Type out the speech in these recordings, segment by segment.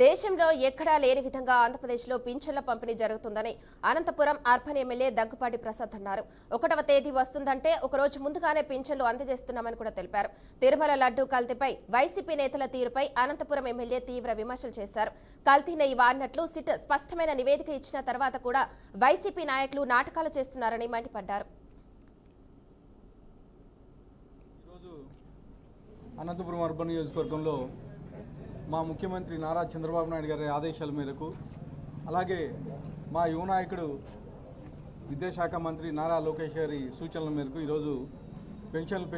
దేశంలో ఎక్కడా లేని విధంగా ఆంధ్రప్రదేశ్లో పింఛన్ల పంపిణీ జరుగుతుందని అనంతపురం అర్బన్ ఎమ్మెల్యే దగ్గుపాటి ప్రసాద్ అన్నారు. 1వ తేదీ వస్తుందంటే ఒక రోజు ముందుగానే పింఛన్లు అందజేస్తున్నామని కూడా తెలిపారు. తిరుమల లడ్డూ కల్తీపై వైసీపీ నేతల తీరుపై అనంతపురం ఎమ్మెల్యే తీవ్ర విమర్శలు చేశారు. కల్తీ నెయ్యి వాడినట్లు సిట్ స్పష్టమైన నివేదిక ఇచ్చిన తర్వాత కూడా వైసీపీ నాయకులు నాటకాలు చేస్తున్నారని మండిపడ్డారు. అనంతపురం అర్బన్ నియోజకవర్గంలో మా ముఖ్యమంత్రి నారా చంద్రబాబు నాయుడు గారి ఆదేశాల మేరకు అలాగే మా యువ నాయకుడు విద్యాశాఖ మంత్రి నారా లోకేష్ గారి సూచనల మేరకు ఈరోజు పెన్షన్లు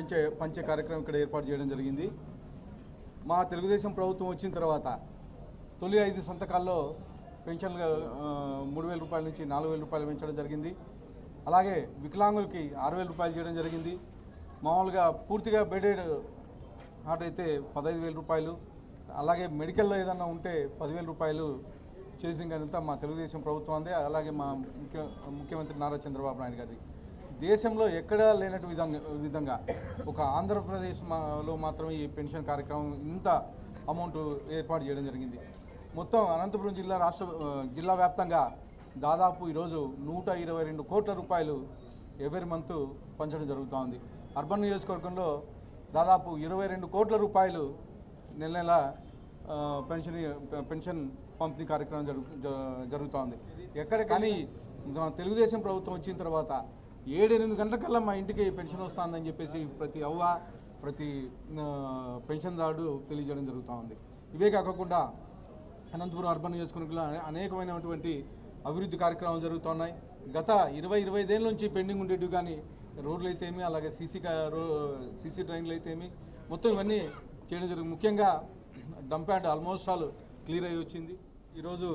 పంచే కార్యక్రమం ఇక్కడ ఏర్పాటు చేయడం జరిగింది. మా తెలుగుదేశం ప్రభుత్వం వచ్చిన తర్వాత తొలి 5 సంతకాల్లో పెన్షన్లు 3,000 రూపాయల నుంచి 4,000 రూపాయలు పెంచడం జరిగింది. అలాగే వికలాంగులకి 6,000 రూపాయలు చేయడం జరిగింది. మామూలుగా పూర్తిగా బెడెడ్ హార్ట్ అయితే 15,000 రూపాయలు, అలాగే మెడికల్లో ఏదన్నా ఉంటే 10,000 రూపాయలు చేసిన కనుక మా తెలుగుదేశం ప్రభుత్వం అందే. అలాగే మా ముఖ్యమంత్రి నారా చంద్రబాబు నాయుడు గారి దేశంలో ఎక్కడా లేనట్టు విధంగా ఒక ఆంధ్రప్రదేశ్లో మాత్రమే ఈ పెన్షన్ కార్యక్రమం ఇంత అమౌంట్ ఏర్పాటు చేయడం జరిగింది. మొత్తం అనంతపురం జిల్లా వ్యాప్తంగా దాదాపు ఈరోజు 122 కోట్ల రూపాయలు ఎవరి మంత్ పంచడం జరుగుతూ ఉంది. అర్బన్ నియోజకవర్గంలో దాదాపు 22 కోట్ల రూపాయలు నెల పెన్షన్ పంపిణీ కార్యక్రమం జరుగుతూ ఉంది. ఎక్కడ కానీ తెలుగుదేశం ప్రభుత్వం వచ్చిన తర్వాత 7-8 గంటలకల్లా మా ఇంటికి పెన్షన్ వస్తుందని చెప్పేసి ప్రతి అవ్వ ప్రతి పెన్షన్దారుడు తెలియజేయడం జరుగుతూ ఉంది. ఇవే కాకుండా అనంతపురం అర్బన్ నియోజకవర్గంలో అనేకమైనటువంటి అభివృద్ధి కార్యక్రమాలు జరుగుతున్నాయి. గత 20-25 ఏళ్ళ నుంచి పెండింగ్ ఉండేవి కానీ రోడ్లు అయితే ఏమి, అలాగే సీసీ డ్రైన్లు అయితే ఏమి, మొత్తం ఇవన్నీ చేయడం జరుగుతుంది. ముఖ్యంగా dump yard almost all clear అయ్యి వచ్చింది. ఈరోజు